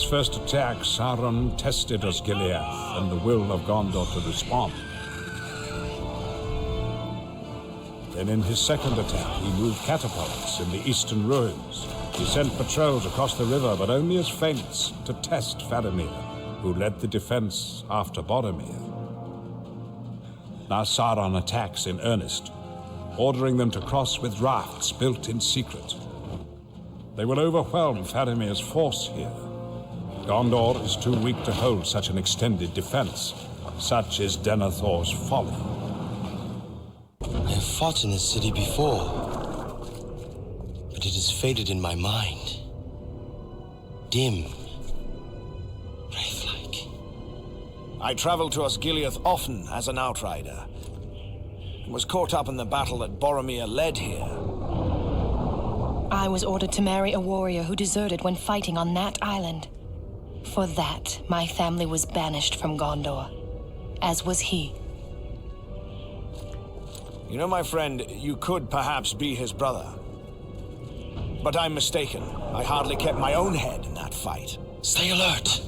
his first attack, Sauron tested Osgiliath and the will of Gondor to respond. Then in his second attack, he moved catapults in the eastern ruins. He sent patrols across the river, but only as feints to test Faramir, who led the defense after Boromir. Now Sauron attacks in earnest, ordering them to cross with rafts built in secret. They will overwhelm Faramir's force here. Gondor is too weak to hold such an extended defense. Such is Denethor's folly. I have fought in this city before, but it has faded in my mind. Dim, wraith-like. I traveled to Osgiliath often as an outrider, and was caught up in the battle that Boromir led here. I was ordered to marry a warrior who deserted when fighting on that island. For that, my family was banished from Gondor, as was he. You know, my friend, you could perhaps be his brother. But I'm mistaken. I hardly kept my own head in that fight. Stay alert.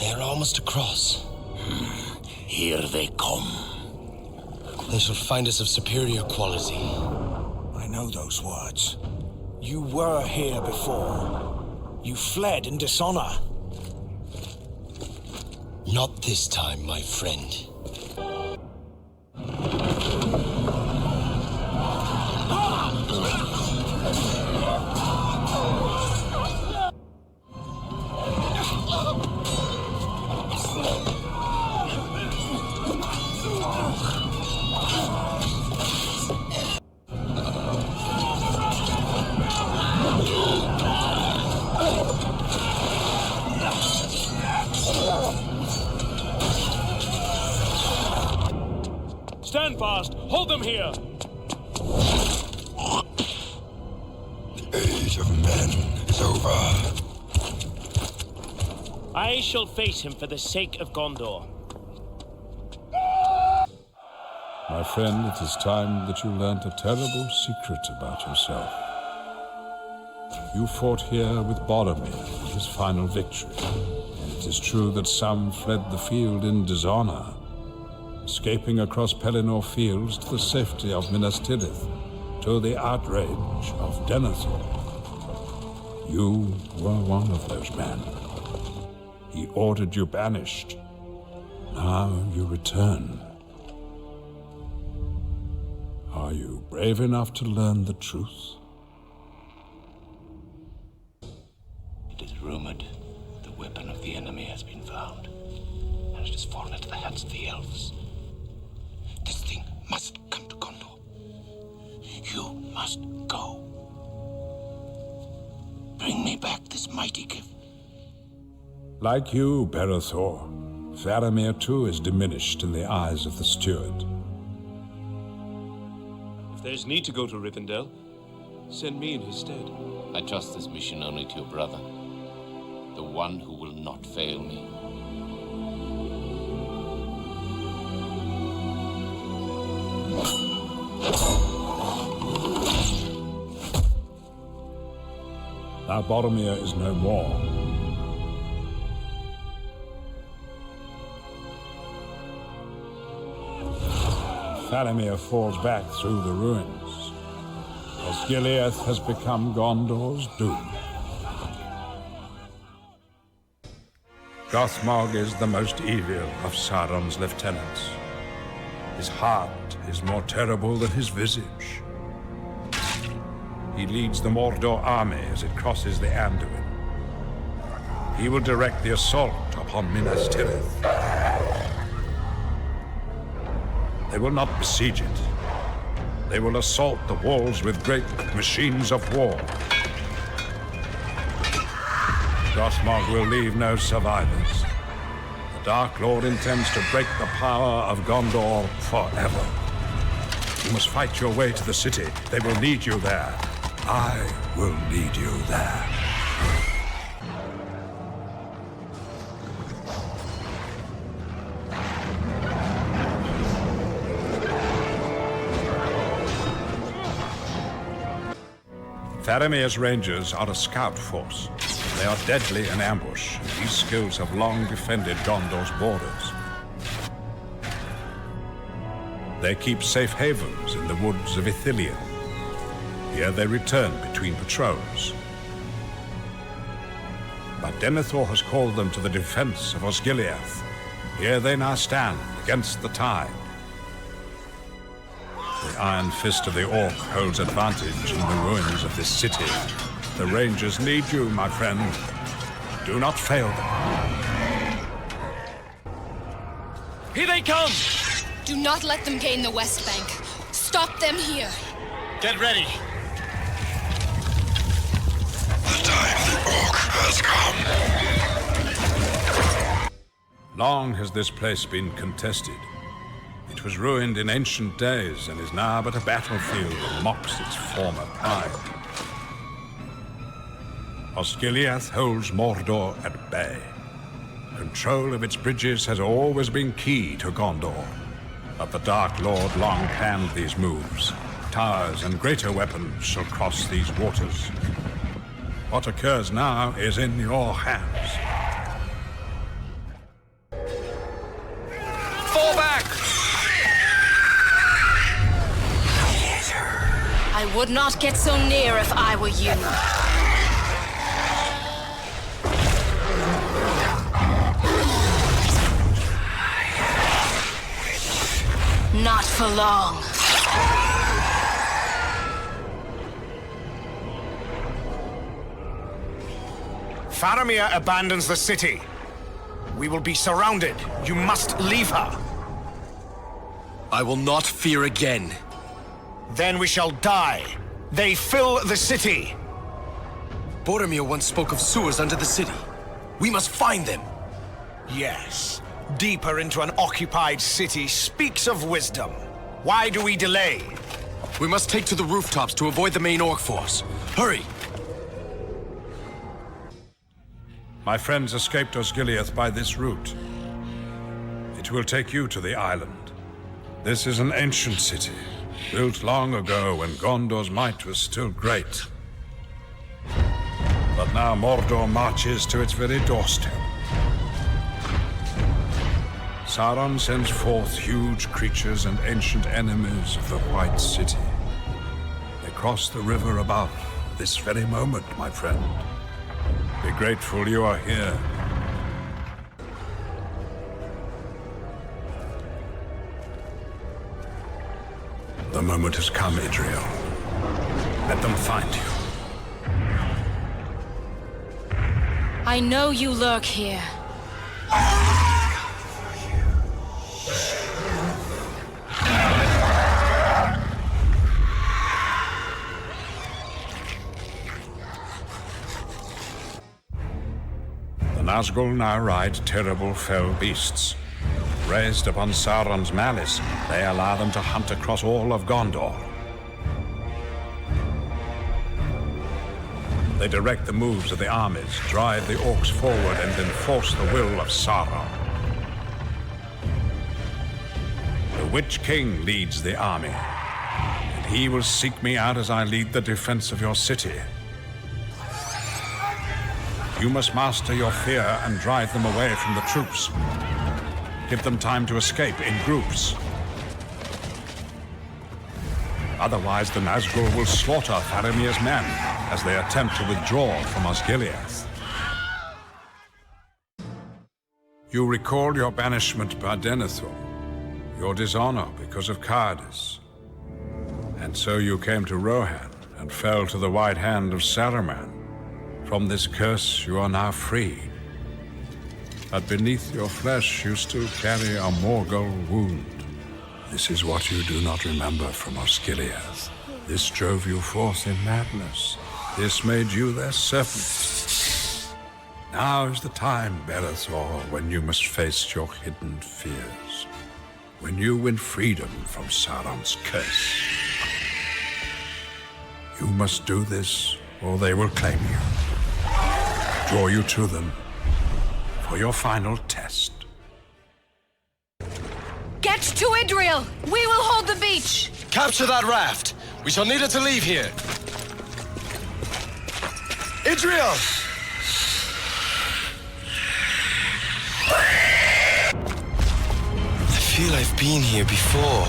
They are almost across. Here they come. They shall find us of superior quality. I know those words. You were here before. You fled in dishonor. Not this time, my friend. Stand fast! Hold them here! The age of men is over. I shall face him for the sake of Gondor. My friend, it is time that you learnt a terrible secret about yourself. You fought here with Boromir in his final victory, and it is true that some fled the field in dishonor, escaping across Pelennor fields to the safety of Minas Tirith, to the outrage of Denethor. You were one of those men. He ordered you banished. Now you return. Are you brave enough to learn the truth? It is rumored the weapon of the enemy has been found, and it has fallen into the hands of the elves. This thing must come to Gondor. You must go. Bring me back this mighty gift. Like you, Berethor, Faramir too is diminished in the eyes of the steward. If there's need to go to Rivendell, send me in his stead. I trust this mission only to your brother, the one who will not fail me. Now Boromir is no more. Faramir falls back through the ruins. Osgiliath has become Gondor's doom. Gothmog is the most evil of Sauron's lieutenants. His heart is more terrible than his visage. He leads the Mordor army as it crosses the Anduin. He will direct the assault upon Minas Tirith. They will not besiege it. They will assault the walls with great machines of war. Gothmog will leave no survivors. The Dark Lord intends to break the power of Gondor forever. You must fight your way to the city. They will lead you there. I will lead you there. Faramir's Rangers are a scout force. They are deadly in ambush, and these skills have long defended Gondor's borders. They keep safe havens in the woods of Ithilien. Here they return between patrols. But Denethor has called them to the defense of Osgiliath. Here they now stand against the tide. The iron fist of the Orc holds advantage in the ruins of this city. The Rangers need you, my friend. Do not fail them. Here they come! Do not let them gain the West Bank. Stop them here. Get ready. The time of the Orc has come. Long has this place been contested. It was ruined in ancient days and is now but a battlefield that mocks its former pride. Osgiliath holds Mordor at bay. Control of its bridges has always been key to Gondor. But the Dark Lord long planned these moves. Towers and greater weapons shall cross these waters. What occurs now is in your hands. Fall back! I would not get so near if I were you. Not for long. Faramir abandons the city. We will be surrounded. You must leave her. I will not fear again. Then we shall die. They fill the city. Boromir once spoke of sewers under the city. We must find them. Yes. Deeper into an occupied city speaks of wisdom. Why do we delay? We must take to the rooftops to avoid the main Orc force. Hurry! My friends escaped Osgiliath by this route. It will take you to the island. This is an ancient city, built long ago when Gondor's might was still great. But now Mordor marches to its very doorstep. Sauron sends forth huge creatures and ancient enemies of the White City. They cross the river above this very moment, my friend. Be grateful you are here. The moment has come, Idriel. Let them find you. I know you lurk here. The Nazgul now ride terrible fell beasts. Raised upon Sauron's malice, they allow them to hunt across all of Gondor. They direct the moves of the armies, drive the orcs forward, and enforce the will of Sauron. The Witch King leads the army, and he will seek me out as I lead the defense of your city. You must master your fear and drive them away from the troops. Give them time to escape in groups. Otherwise, the Nazgul will slaughter Faramir's men as they attempt to withdraw from Osgiliath. You recall your banishment by Denethor, your dishonor because of cowardice. And so you came to Rohan and fell to the white hand of Saruman. From this curse, you are now freed. But beneath your flesh, you still carry a Morgul wound. This is what you do not remember from Osgiliath. This drove you forth in madness. This made you their servant. Now is the time, Berethor, when you must face your hidden fears. When you win freedom from Sauron's curse. You must do this, or they will claim you. Draw you to them for your final test. Get to Idriel! We will hold the beach! Capture that raft! We shall need it to leave here. Idriel! feel I've been here before.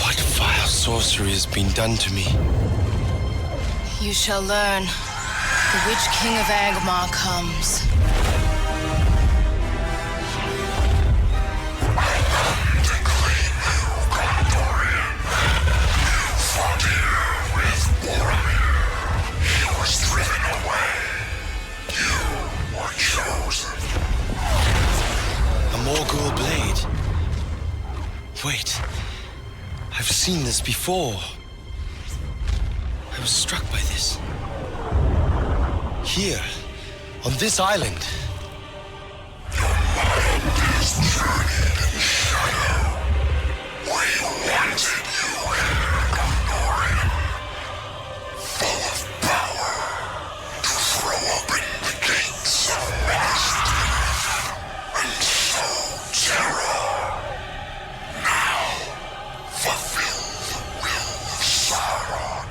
What vile sorcery has been done to me? You shall learn. The Witch King of Angmar comes. Morgul blade. Wait, I've seen this before. I was struck by this. Here, on this island. Your mind is turning in shadow. We wanted you here, Gondorian. Full of power to throw open the gates of west. And terror. Now, fulfill the will of Sauron.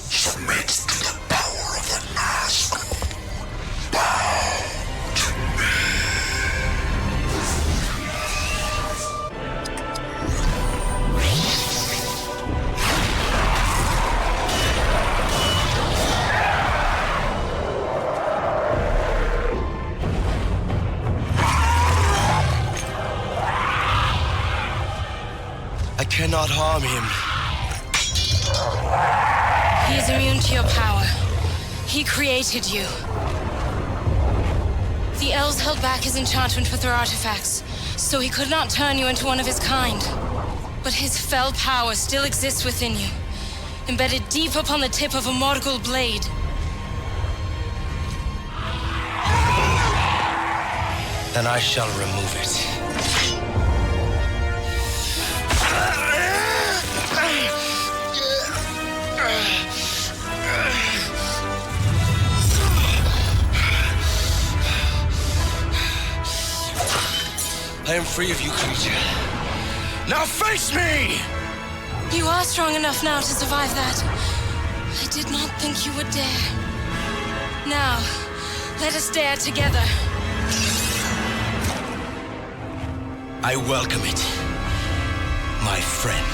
Submit to the power of the Nazgul. Bow to me. I cannot harm him. He is immune to your power. He created you. The elves held back his enchantment with their artifacts, so he could not turn you into one of his kind. But his fell power still exists within you, embedded deep upon the tip of a Morgul blade. Then I shall remove it. I am free of you, creature. Now face me! You are strong enough now to survive that. I did not think you would dare. Now, let us dare together. I welcome it, my friend.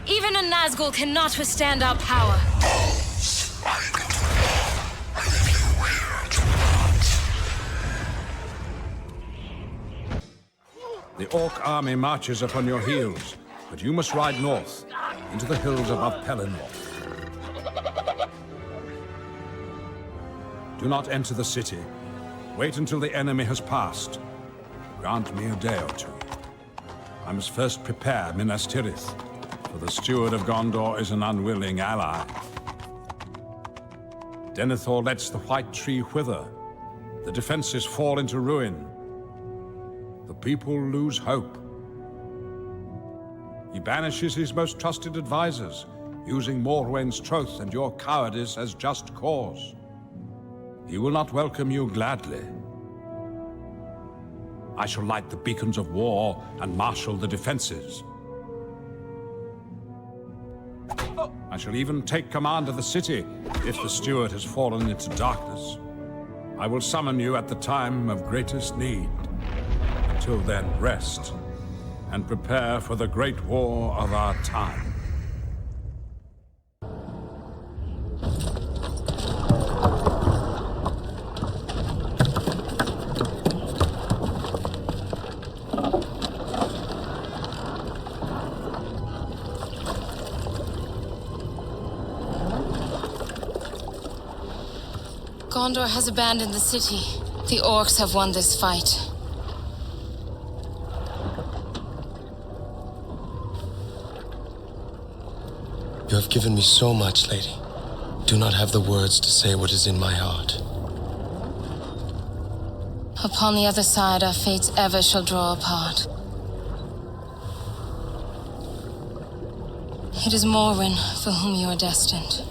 Even a Nazgul cannot withstand our power. The Orc army marches upon your heels, but you must ride north, into the hills above Pelennor. Do not enter the city. Wait until the enemy has passed. Grant me a day or two. I must first prepare Minas Tirith, for the steward of Gondor is an unwilling ally. Denethor lets the white tree wither. The defenses fall into ruin. The people lose hope. He banishes his most trusted advisors, using Morwen's troth and your cowardice as just cause. He will not welcome you gladly. I shall light the beacons of war and marshal the defenses. I shall even take command of the city if the steward has fallen into darkness. I will summon you at the time of greatest need. Until then, rest and prepare for the great war of our time. Gondor has abandoned the city. The orcs have won this fight. You have given me so much, lady. Do not have the words to say what is in my heart. Upon the other side, our fates ever shall draw apart. It is Morwen for whom you are destined.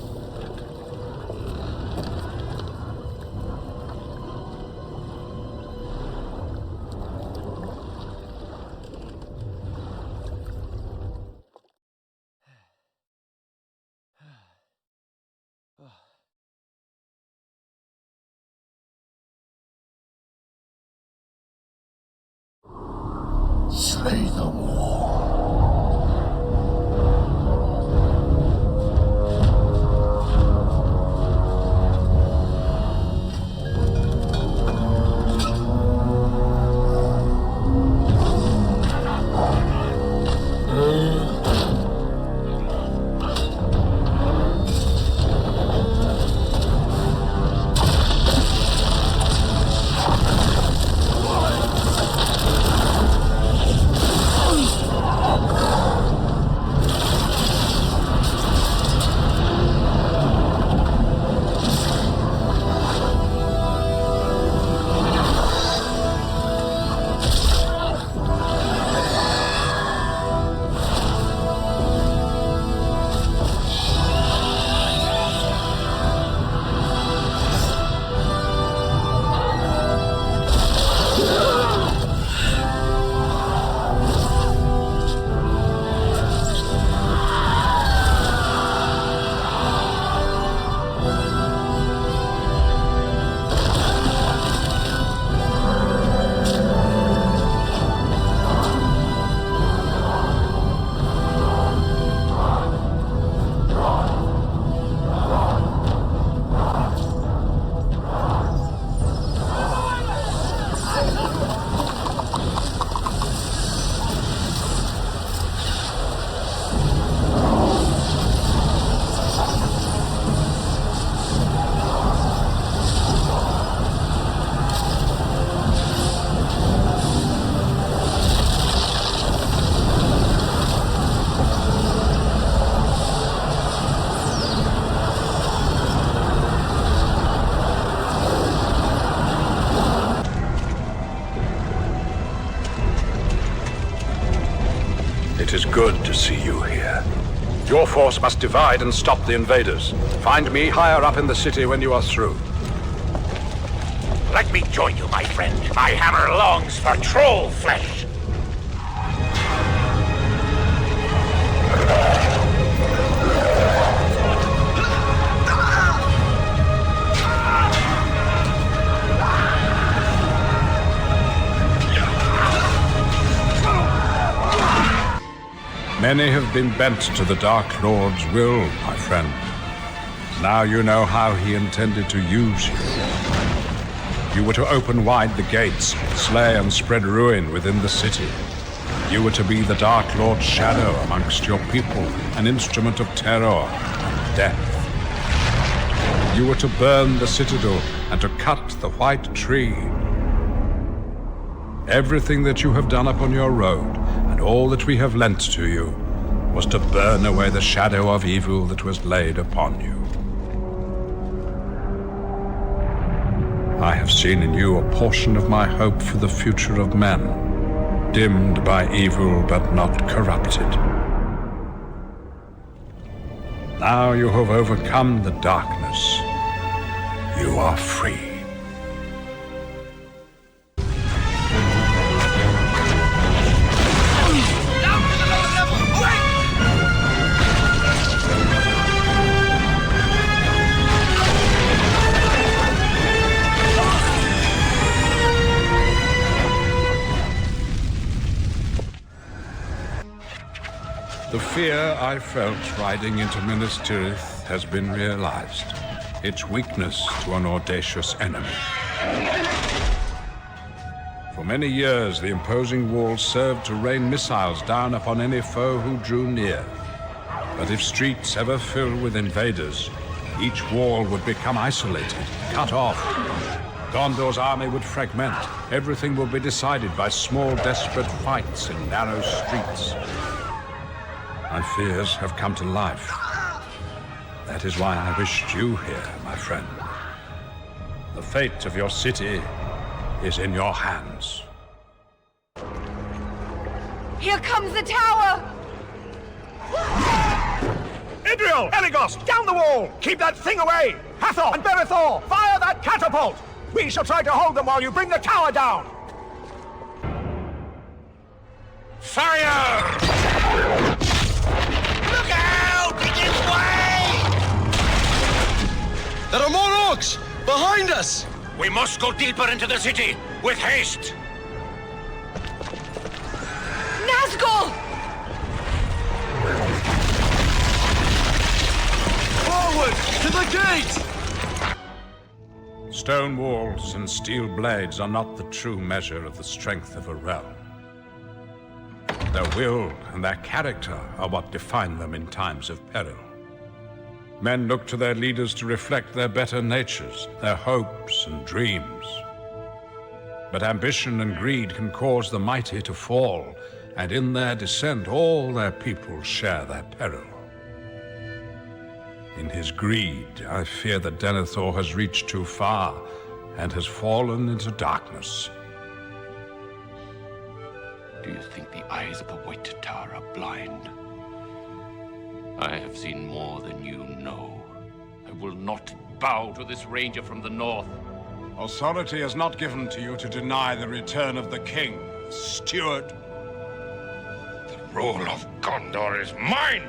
Say no more. It is good to see you here. Your force must divide and stop the invaders. Find me higher up in the city when you are through. Let me join you, my friend. My hammer longs for troll flesh. Many have been bent to the Dark Lord's will, my friend. Now you know how he intended to use you. You were to open wide the gates, slay and spread ruin within the city. You were to be the Dark Lord's shadow amongst your people, an instrument of terror and death. You were to burn the citadel and to cut the white tree. Everything that you have done upon your road, and all that we have lent to you, was to burn away the shadow of evil that was laid upon you. I have seen in you a portion of my hope for the future of men, dimmed by evil but not corrupted. Now you have overcome the darkness. You are free. The fear I felt riding into Minas Tirith has been realized. Its weakness to an audacious enemy. For many years, the imposing walls served to rain missiles down upon any foe who drew near. But if streets ever fill with invaders, each wall would become isolated, cut off. Gondor's army would fragment. Everything will be decided by small, desperate fights in narrow streets. My fears have come to life. That is why I wished you here, my friend. The fate of your city is in your hands. Here comes the tower! Idril! Eligos! Down the wall! Keep that thing away! Hathor and Berithor! Fire that catapult! We shall try to hold them while you bring the tower down! Fire! Look out! It gives way! There are more orcs! Behind us! We must go deeper into the city, with haste! Nazgul! Forward! To the gate! Stone walls and steel blades are not the true measure of the strength of a realm. Their will and their character are what define them in times of peril. Men look to their leaders to reflect their better natures, their hopes and dreams. But ambition and greed can cause the mighty to fall, and in their descent all their people share their peril. In his greed, I fear that Denethor has reached too far and has fallen into darkness. Do you think the eyes of the White Tatar are blind? I have seen more than you know. I will not bow to this ranger from the north. Authority is not given to you to deny the return of the king, steward. The rule of Gondor is mine!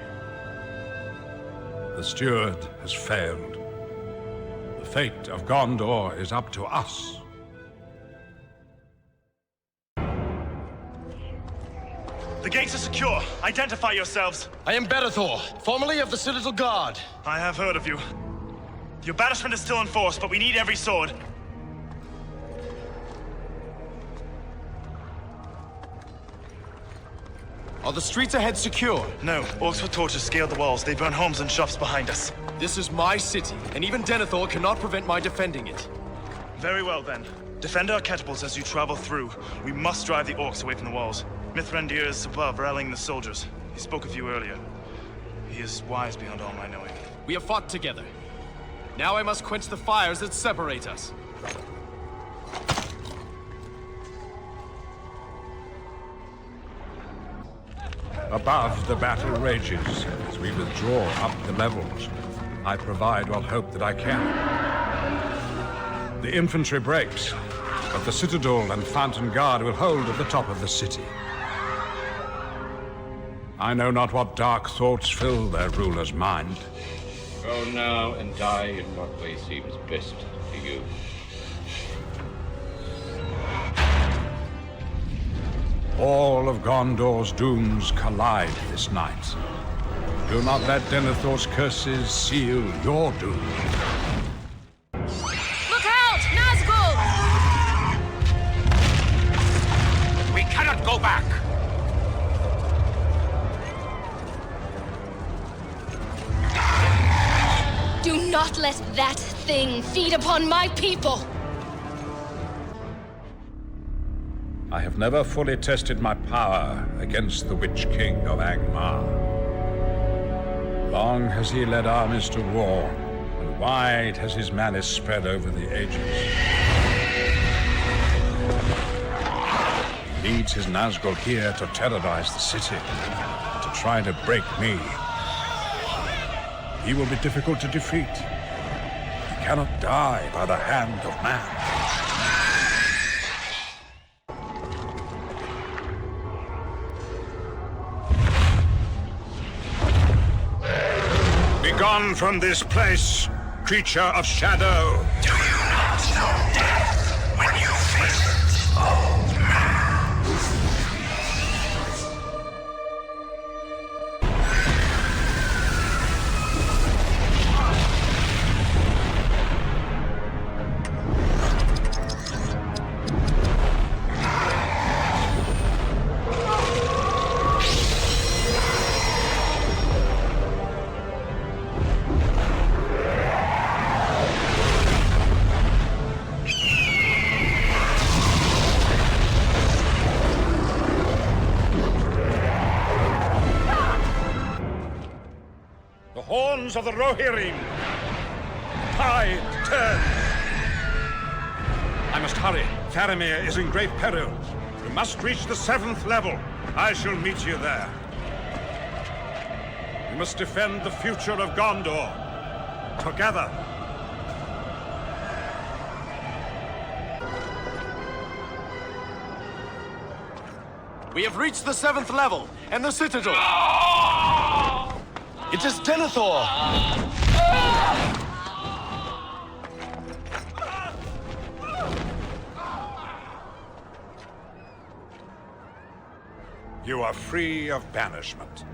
The steward has failed. The fate of Gondor is up to us. The gates are secure. Identify yourselves. I am Berithor, formerly of the Citadel Guard. I have heard of you. Your banishment is still in force, but we need every sword. Are the streets ahead secure? No. Orcs with torches scaled the walls. They burn homes and shops behind us. This is my city, and even Denethor cannot prevent my defending it. Very well, then. Defend our catapults as you travel through. We must drive the orcs away from the walls. Mithrandir is above, rallying the soldiers. He spoke of you earlier. He is wise beyond all my knowing. We have fought together. Now I must quench the fires that separate us. Above, the battle rages. As we withdraw up the levels, I provide what hope that I can. The infantry breaks, but the citadel and fountain guard will hold at the top of the city. I know not what dark thoughts fill their ruler's mind. Go now and die in what way seems best to you. All of Gondor's dooms collide this night. Do not let Denethor's curses seal your doom. Look out! Nazgul! We cannot go back! Do not let that thing feed upon my people! I have never fully tested my power against the Witch King of Angmar. Long has he led armies to war, and wide has his malice spread over the ages. He leads his Nazgul here to terrorize the city, and to try to break me. He will be difficult to defeat. He cannot die by the hand of man. Begone from this place, creature of shadow! Do you not know death when you face it, old man? Horns of the Rohirrim! Tide turns! I must hurry. Faramir is in great peril. You must reach the 7th level. I shall meet you there. We must defend the future of Gondor. Together. We have reached the 7th level, and the Citadel. It is Denethor! You are free of banishment.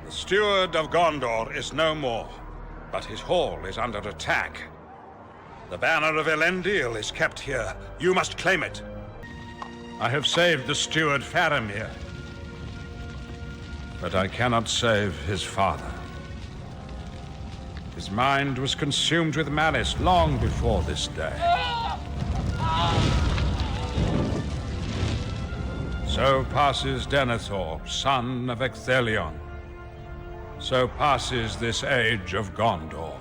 The steward of Gondor is no more, but his hall is under attack. The banner of Elendil is kept here. You must claim it. I have saved the steward Faramir, but I cannot save his father. His mind was consumed with malice long before this day. So passes Denethor, son of Ecthelion. So passes this age of Gondor.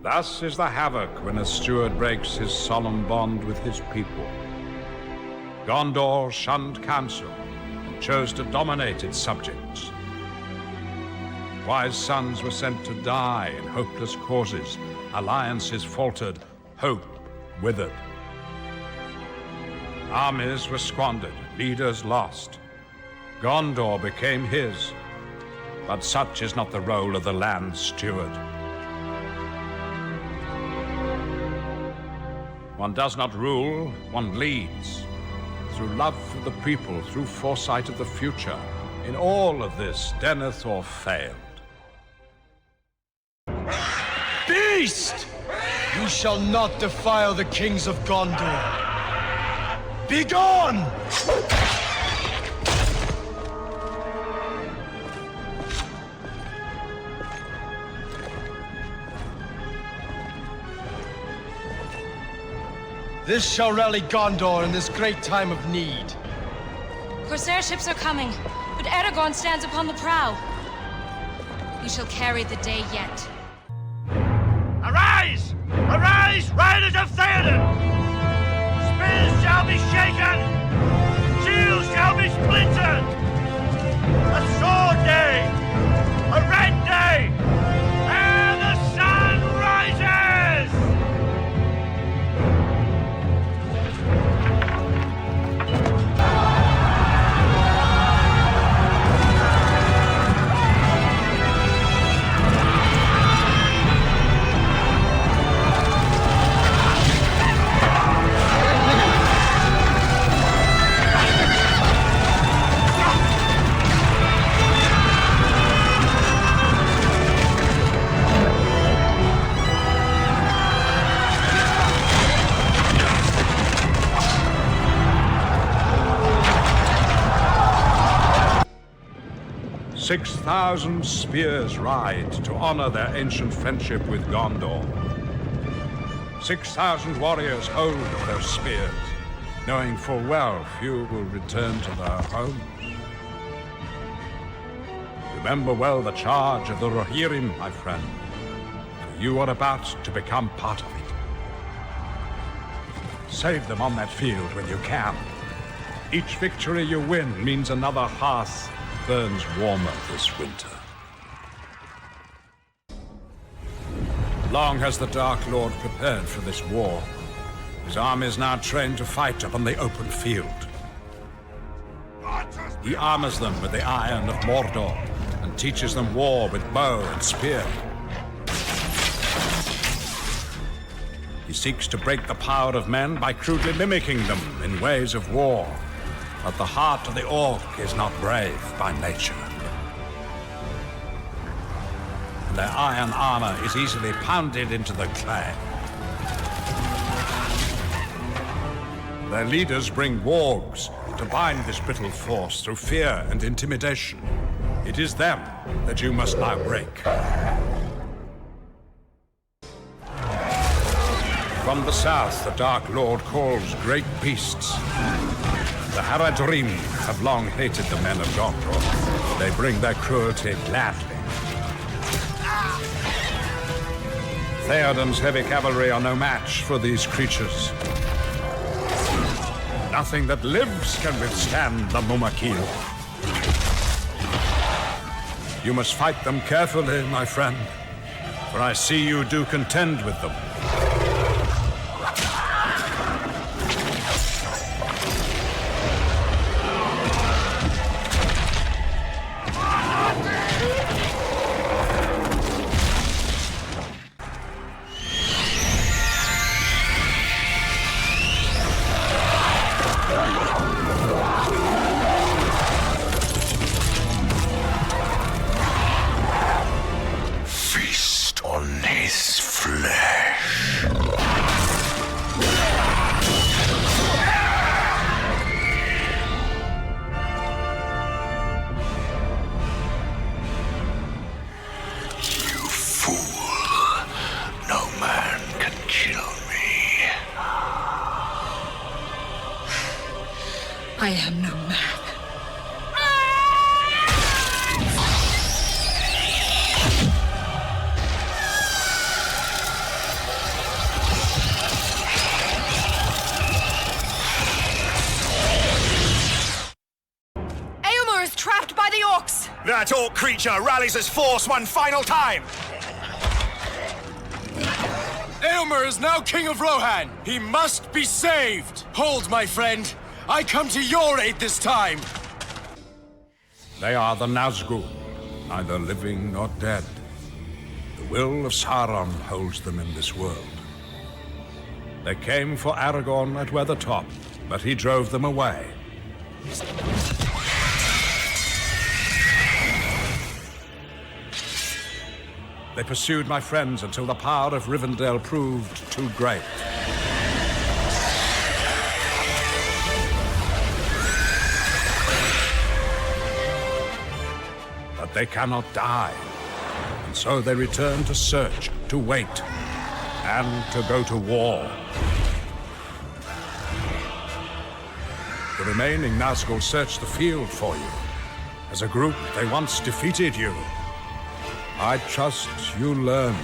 Thus is the havoc when a steward breaks his solemn bond with his people. Gondor shunned counsel and chose to dominate its subjects. Wise sons were sent to die in hopeless causes. Alliances faltered, hope withered. Armies were squandered, leaders lost. Gondor became his, but such is not the role of the land's steward. One does not rule, one leads. Through love for the people, through foresight of the future. In all of this, Denethor failed. Beast! You shall not defile the kings of Gondor. Begone! This shall rally Gondor in this great time of need. Corsair ships are coming, but Aragorn stands upon the prow. We shall carry the day yet. Arise! Arise, riders of Theoden! Spears shall be shaken! Shields shall be splintered! A sword day! A red day! And the sun rises! 6,000 spears ride to honor their ancient friendship with Gondor. 6,000 warriors hold those spears, knowing full well few will return to their homes. Remember well the charge of the Rohirrim, my friend, for you are about to become part of it. Save them on that field when you can. Each victory you win means another hearth burns warmer this winter. Long has the Dark Lord prepared for this war. His army is now trained to fight upon the open field. He armors them with the iron of Mordor and teaches them war with bow and spear. He seeks to break the power of men by crudely mimicking them in ways of war. But the heart of the orc is not brave by nature. And their iron armor is easily pounded into the clay. Their leaders bring wargs to bind this brittle force through fear and intimidation. It is them that you must now break. From the south, the Dark Lord calls great beasts. The Haradrim have long hated the men of Gondor. They bring their cruelty gladly. Theoden's heavy cavalry are no match for these creatures. Nothing that lives can withstand the Mumakil. You must fight them carefully, my friend, for I see you do contend with them. I am no man. Aylmer is trapped by the orcs! That orc creature rallies his force one final time! Aylmer is now King of Rohan! He must be saved! Hold, my friend! I come to your aid this time! They are the Nazgûl, neither living nor dead. The will of Sauron holds them in this world. They came for Aragorn at Weathertop, but he drove them away. They pursued my friends until the power of Rivendell proved too great. But they cannot die, and so they return to search, to wait, and to go to war. The remaining Nazgûl search the field for you. As a group, they once defeated you. I trust you learned.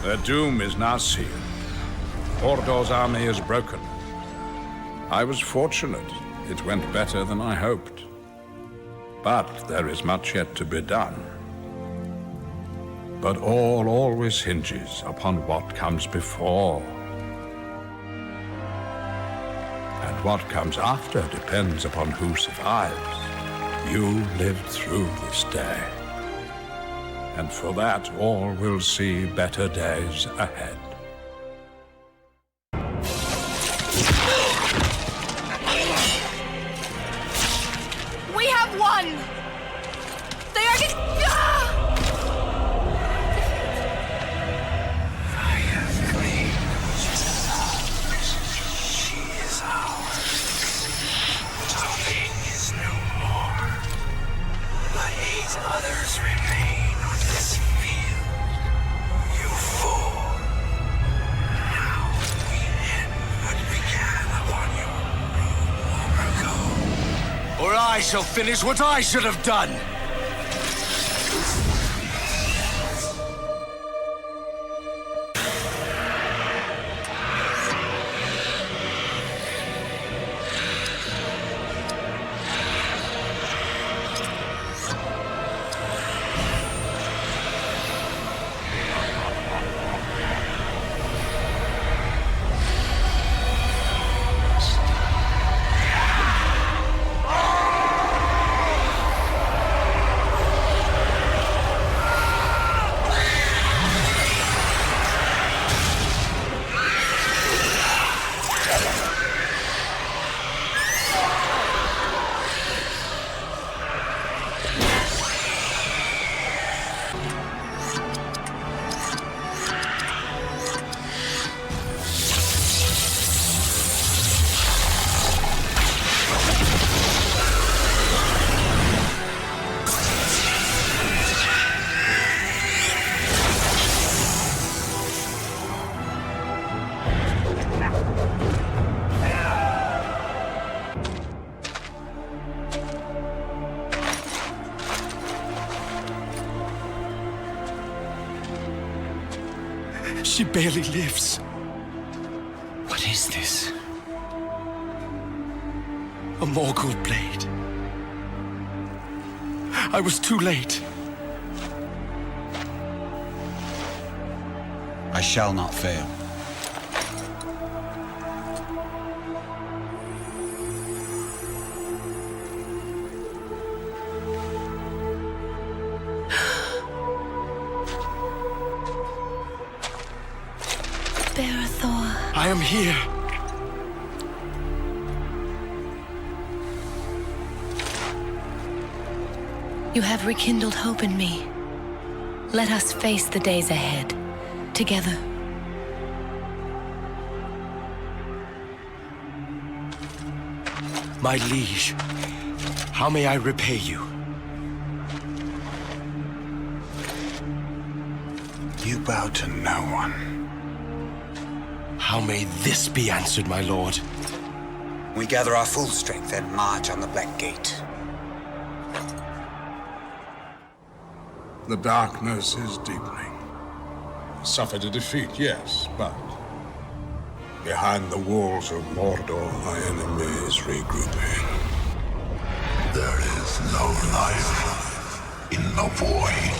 Their doom is now sealed. Mordor's army is broken. I was fortunate. It went better than I hoped. But there is much yet to be done. But all always hinges upon what comes before. And what comes after depends upon who survives. You lived through this day. And for that, all will see better days ahead. We have won! They are I have claimed she is ours. Nothing is no more. But 8 others remain on this field. You fool. Now we end what began upon your rule long ago. Or I shall finish what I should have done! She barely lives. What is this? A Morgul blade. I was too late. I shall not fail. I am here. You have rekindled hope in me. Let us face the days ahead, together. My liege, how may I repay you? You bow to no one. How may this be answered, my lord? We gather our full strength and march on the Black Gate. The darkness is deepening. Suffered a defeat, yes, but behind the walls of Mordor, our enemy is regrouping. There is no life in the void.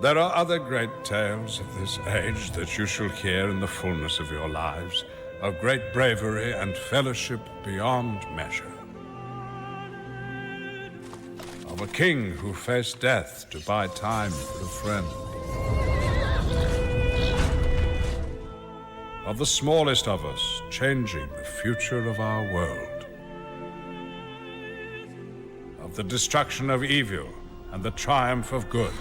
There are other great tales of this age that you shall hear in the fullness of your lives, of great bravery and fellowship beyond measure. Of a king who faced death to buy time for a friend. Of the smallest of us changing the future of our world. Of the destruction of evil and the triumph of good.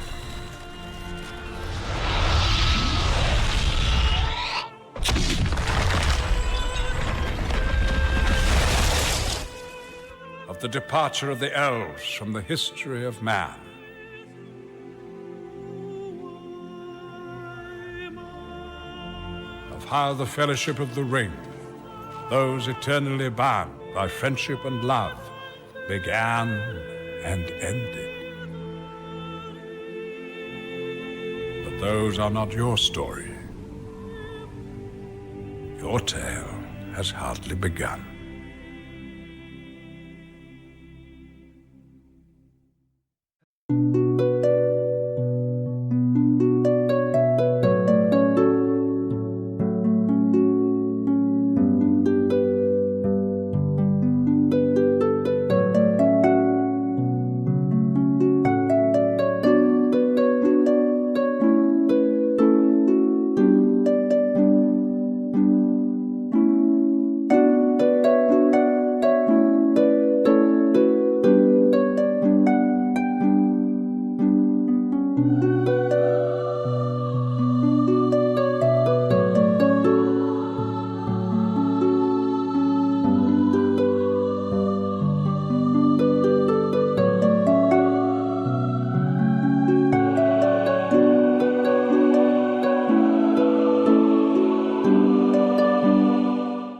The departure of the elves from the history of man. Of how the fellowship of the ring, those eternally bound by friendship and love, began and ended. But those are not your story. Your tale has hardly begun.